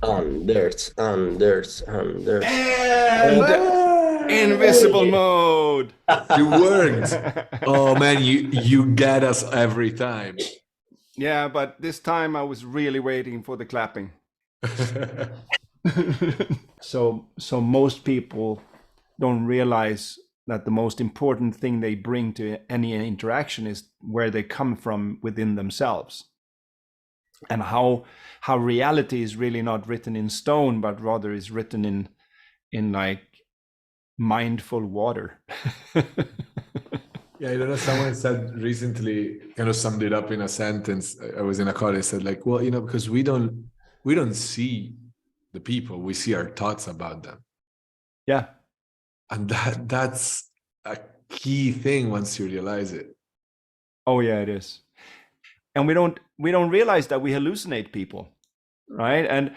Anders. And invisible mode. It worked. Oh man, you get us every time. Yeah, but this time I was really waiting for the clapping. So most people don't realize that the most important thing they bring to any interaction is where they come from within themselves, and how reality is really not written in stone, but rather is written in like mindful water. Yeah, I don't know. Someone said recently, kind of summed it up in a sentence. I was in a call. They said, like, well, because we don't see the people, we see our thoughts about them, Yeah. and that's a key thing once you realize it. Oh yeah, it is. And we don't realize that we hallucinate people, right? And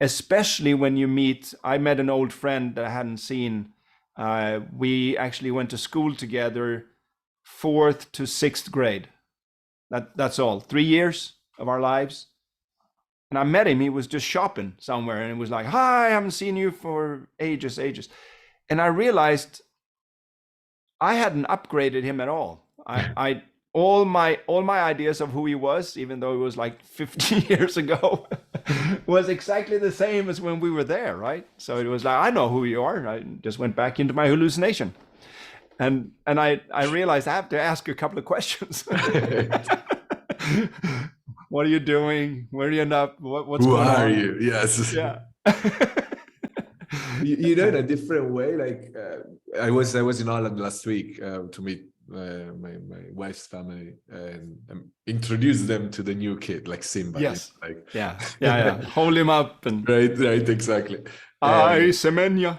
especially when you meet, I met an old friend that I hadn't seen. We actually went to school together, fourth to sixth grade. That's all. 3 years of our lives. And I met him. He was just shopping somewhere, and it was like, "Hi, I haven't seen you for ages, ages." And I realized I hadn't upgraded him at all. I all my ideas of who he was, even though it was like 50 years ago, was exactly the same as when we were there, right? So it was like, I know who you are. I just went back into my hallucination. And I realized I have to ask a couple of questions. What are you doing? Where are you up? What's Who going are on? you? Yes. Yeah. In a different way. Like I was in Holland last week to meet my wife's family and introduce them to the new kid, like Simba. Yes. Like Yeah. Yeah. Yeah. Hold him up and right, exactly. I Semenya.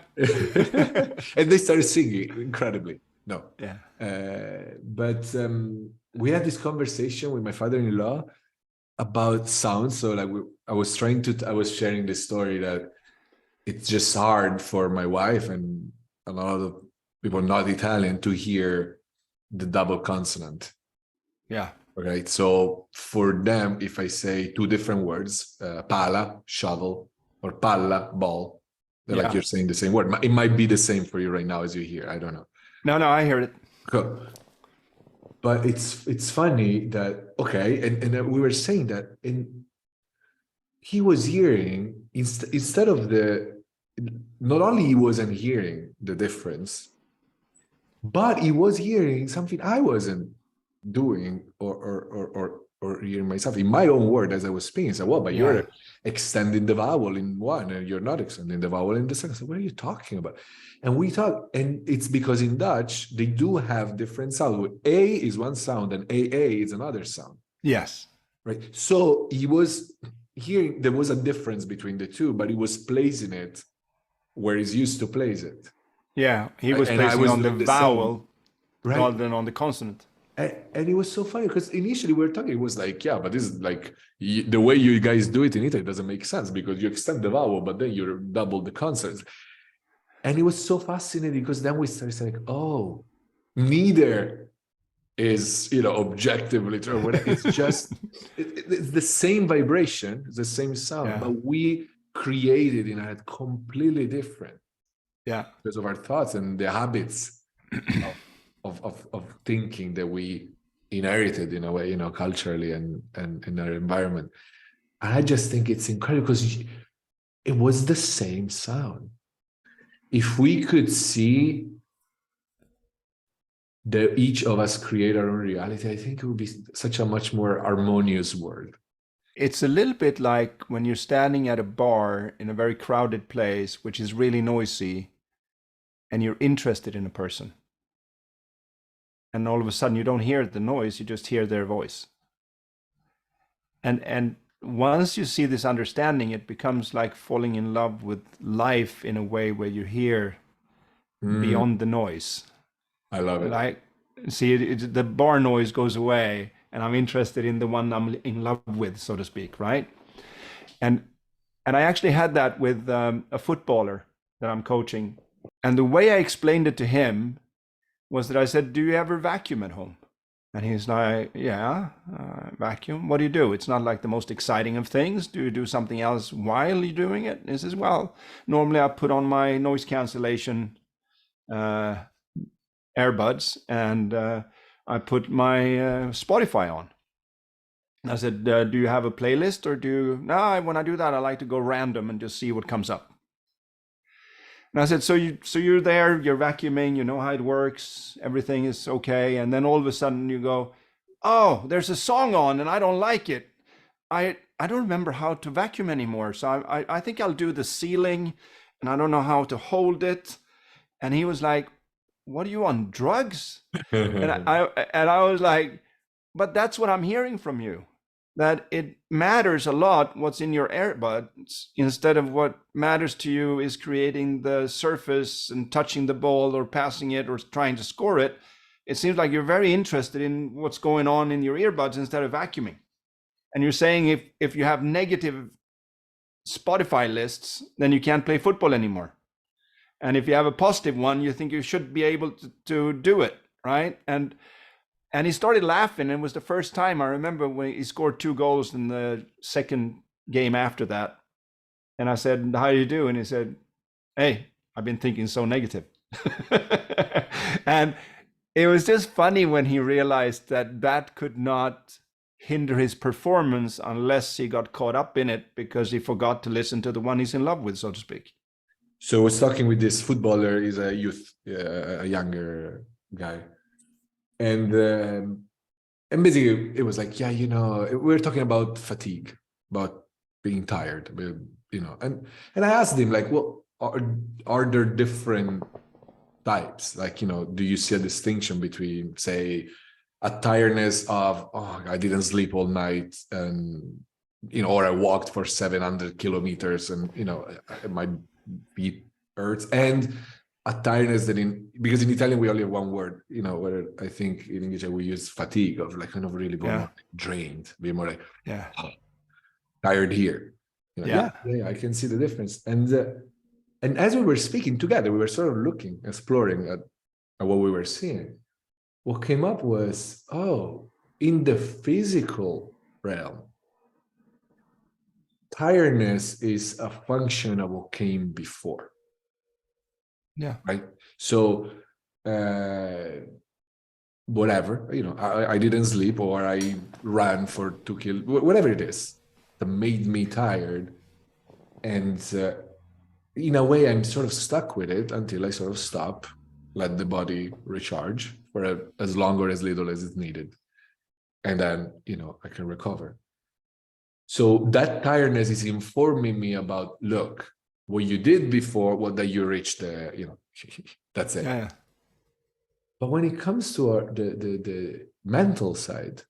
And they started singing incredibly. No, Yeah. but we had this conversation with my father-in-law about sound. So like I was sharing this story that it's just hard for my wife and a lot of people not Italian to hear the double consonant. Yeah. Okay, so for them, if I say two different words, pala, shovel, or palla, ball, they're like Yeah. you're saying the same word. It might be the same for you right now as you hear. I don't know. No, I hear it. Cool. But it's funny that okay, and we were saying that he was hearing instead of not only he wasn't hearing the difference, but he was hearing something I wasn't doing or hearing myself in my own word as I was speaking. So, well, but Yeah. you're extending the vowel in one and you're not extending the vowel in the second. So what are you talking about? And we talk, and it's because in Dutch, they do have different sounds. A is one sound and AA is another sound. Yes. Right. So he was hearing, there was a difference between the two, but he was placing it where he's used to place it. Yeah. He was And I placing was on the doing the same. vowel Right. rather than on the consonant. And it was so funny because initially we were talking, it was like, yeah, but this is like the way you guys do it in Italy doesn't make sense because you extend the vowel, but then you double the consonants. And it was so fascinating because then we started saying, oh, neither is, objectively true. It's just, it's the same vibration, it's the same sound, Yeah. but we created in a completely different Yeah. because of our thoughts and the habits of thinking that we inherited in a way, culturally and in our environment. And I just think it's incredible because it was the same sound. If we could see that each of us create our own reality, I think it would be such a much more harmonious world. It's a little bit like when you're standing at a bar in a very crowded place, which is really noisy, and you're interested in a person. And all of a sudden you don't hear the noise, you just hear their voice. And once you see this understanding, it becomes like falling in love with life in a way where you hear beyond the noise. I love it. Like, see, the bar noise goes away, and I'm interested in the one I'm in love with, so to speak, right? And I actually had that with a footballer that I'm coaching, and the way I explained it to him was that I said, "Do you ever vacuum at home?" And he's like, yeah, vacuum. What do you do? It's not like the most exciting of things. Do you do something else while you're doing it? And he says, well, normally I put on my noise cancellation earbuds and I put my Spotify on. And I said, do you have a playlist or do you? No, when I do that, I like to go random and just see what comes up. And I said, so you're there, you're vacuuming, you know how it works, everything is okay. And then all of a sudden you go, oh, there's a song on and I don't like it. I don't remember how to vacuum anymore. So I think I'll do the ceiling and I don't know how to hold it. And he was like, what are you on, drugs? And I was like, but that's what I'm hearing from you. That it matters a lot what's in your earbuds instead of what matters to you is creating the surface and touching the ball or passing it or trying to score it. It seems like you're very interested in what's going on in your earbuds instead of vacuuming. And you're saying if you have negative Spotify lists, then you can't play football anymore. And if you have a positive one, you think you should be able to do it, right? And he started laughing. And it was the first time I remember when he scored 2 goals in the second game after that. And I said, how do you do? And he said, hey, I've been thinking so negative. And it was just funny when he realized that could not hinder his performance unless he got caught up in it because he forgot to listen to the one he's in love with, so to speak. So I was talking with this footballer. He's a youth, a younger guy. And basically it was like, yeah, you know, we were talking about fatigue, about being tired, you know, and I asked him like, well, are there different types? Like, you know, do you see a distinction between, say, a tiredness of, oh, I didn't sleep all night and, you know, or I walked for 700 kilometers and, you know, my feet hurts, and a tiredness that because in Italian we only have one word, you know, where I think in English we use fatigue, of like kind of really being more drained, being more like tired here. You know, yeah, I can see the difference. And as we were speaking together, we were sort of looking, exploring at what we were seeing. What came up was, oh, in the physical realm, tiredness is a function of what came before. Yeah. Right. So whatever, you know, I didn't sleep or I ran for 2 kilometers, whatever it is that made me tired. And in a way, I'm sort of stuck with it until I sort of stop, let the body recharge for as long or as little as it's needed. And then, you know, I can recover. So that tiredness is informing me about, look, what you did before, what that you reached the, you know, that's it. Yeah. But when it comes to the mental side,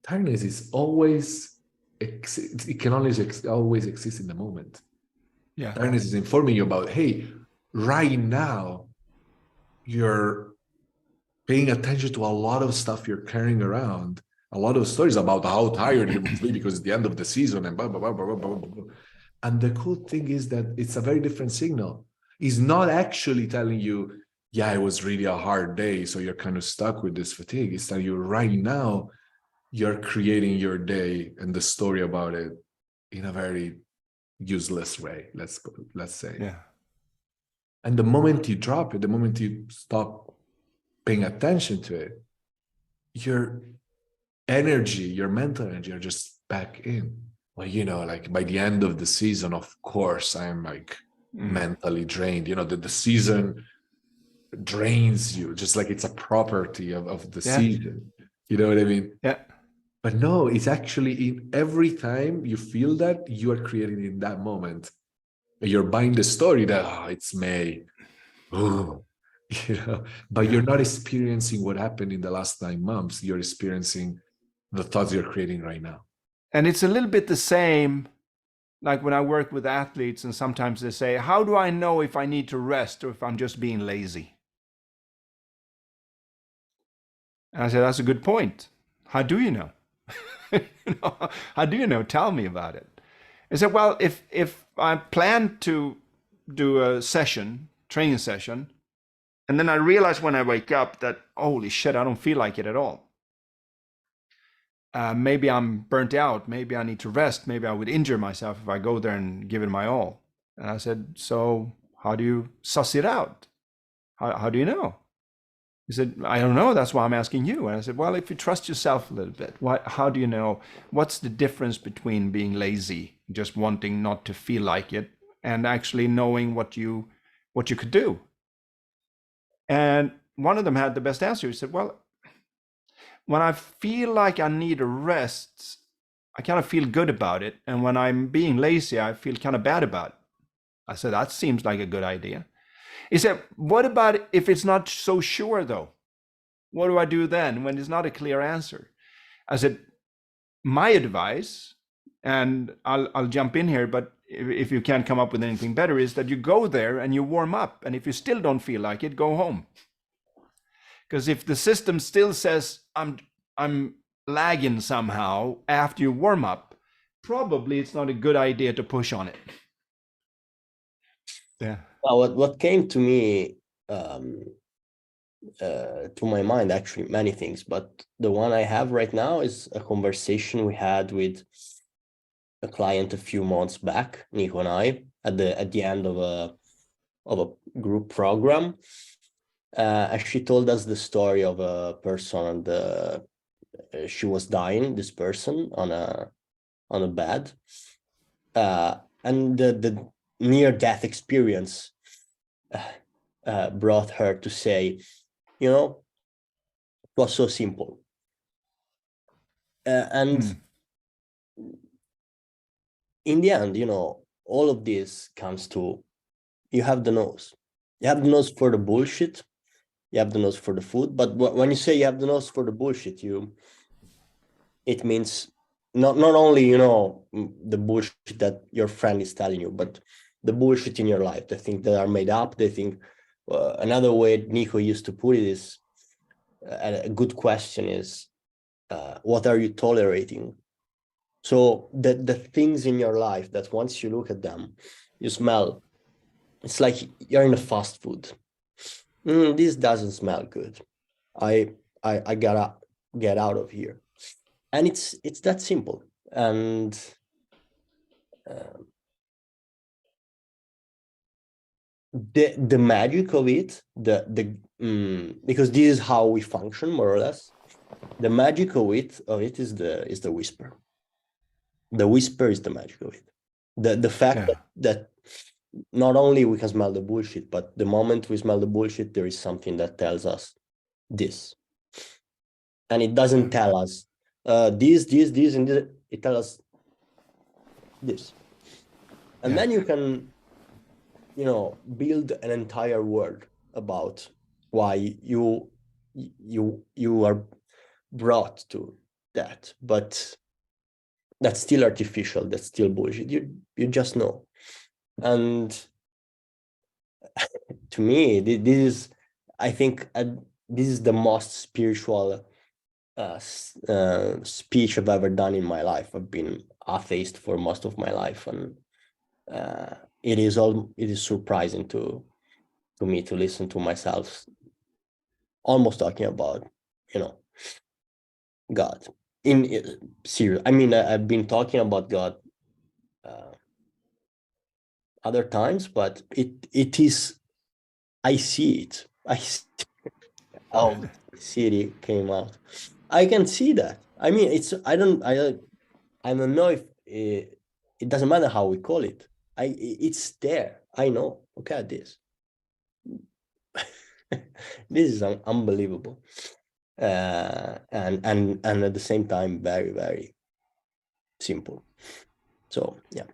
tiredness is always, it can always exist in the moment. Yeah. Tiredness is informing you about, hey, right now, you're paying attention to a lot of stuff you're carrying around, a lot of stories about how tired you must be because it's the end of the season and blah, blah, blah, blah, blah, blah, blah. And the cool thing is that it's a very different signal. It's not actually telling you, yeah, it was really a hard day, so you're kind of stuck with this fatigue. It's that you right now, you're creating your day and the story about it in a very useless way, let's say. Yeah. And the moment you drop it, the moment you stop paying attention to it, your energy, your mental energy are just back in. Well, you know, like by the end of the season, of course, I'm like mentally drained. You know, the season drains you, just like it's a property of the season. You know what I mean? Yeah. But no, it's actually in every time you feel that, you are creating in that moment. You're buying the story that, oh, it's May. Oh, you know, but you're not experiencing what happened in the last 9 months. You're experiencing the thoughts you're creating right now. And it's a little bit the same, like when I work with athletes and sometimes they say, how do I know if I need to rest or if I'm just being lazy? And I said, that's a good point. How do you know? How do you know? Tell me about it. I said, well, if I plan to do a training session, and then I realize when I wake up that, holy shit, I don't feel like it at all. maybe I'm burnt out. Maybe I need to rest. Maybe I would injure myself if I go there and give it my all. And I said, so how do you suss it out? How do you know? He said, I don't know. That's why I'm asking you. And I said, well, if you trust yourself a little bit, how do you know? What's the difference between being lazy, just wanting not to feel like it, and actually knowing what you could do? And one of them had the best answer. He said, well, when I feel like I need a rest, I kind of feel good about it. And when I'm being lazy, I feel kind of bad about it. I said, that seems like a good idea. He said, what about if it's not so sure though? What do I do then when it's not a clear answer? I said, my advice, and I'll jump in here, but if you can't come up with anything better, is that you go there and you warm up. And if you still don't feel like it, go home. Because if the system still says, I'm lagging somehow after you warm up, probably it's not a good idea to push on it. Yeah. Well, what came to me, to my mind, actually many things, but the one I have right now is a conversation we had with a client a few months back, Nico and I, at the end of a group program. And she told us the story of a person, and she was dying, this person, on a bed, and the near-death experience brought her to say, you know, it was so simple. And in the end, you know, all of this comes to, you have the nose. You have the nose for the bullshit. You have the nose for the food. But when you say you have the nose for the bullshit, it means not only, you know, the bullshit that your friend is telling you, but the bullshit in your life, the things that are made up. They think, another way Nico used to put it is, a good question is, what are you tolerating? So the things in your life that once you look at them, you smell, it's like you're in a fast food. This doesn't smell good. I gotta get out of here. And it's that simple. And the magic of it, because this is how we function more or less. The magic of it is the whisper. The whisper is the magic of it. The fact that not only we can smell the bullshit, but the moment we smell the bullshit, there is something that tells us this. And it doesn't tell us this, and this. It tells us this. And then you can, you know, build an entire world about why you are brought to that. But that's still artificial. That's still bullshit. You just know. And to me, this is, I think, this is the most spiritual speech I've ever done in my life. I've been atheist for most of my life, and it is surprising to me to listen to myself almost talking about, you know, God. In serious, I mean, I've been talking about God other times, but it is, I see it. I see how the city came out. I can see that. I mean, I don't know if it doesn't matter how we call it. It's there. I know. Look at this. This is unbelievable. And at the same time, very, very simple. So yeah.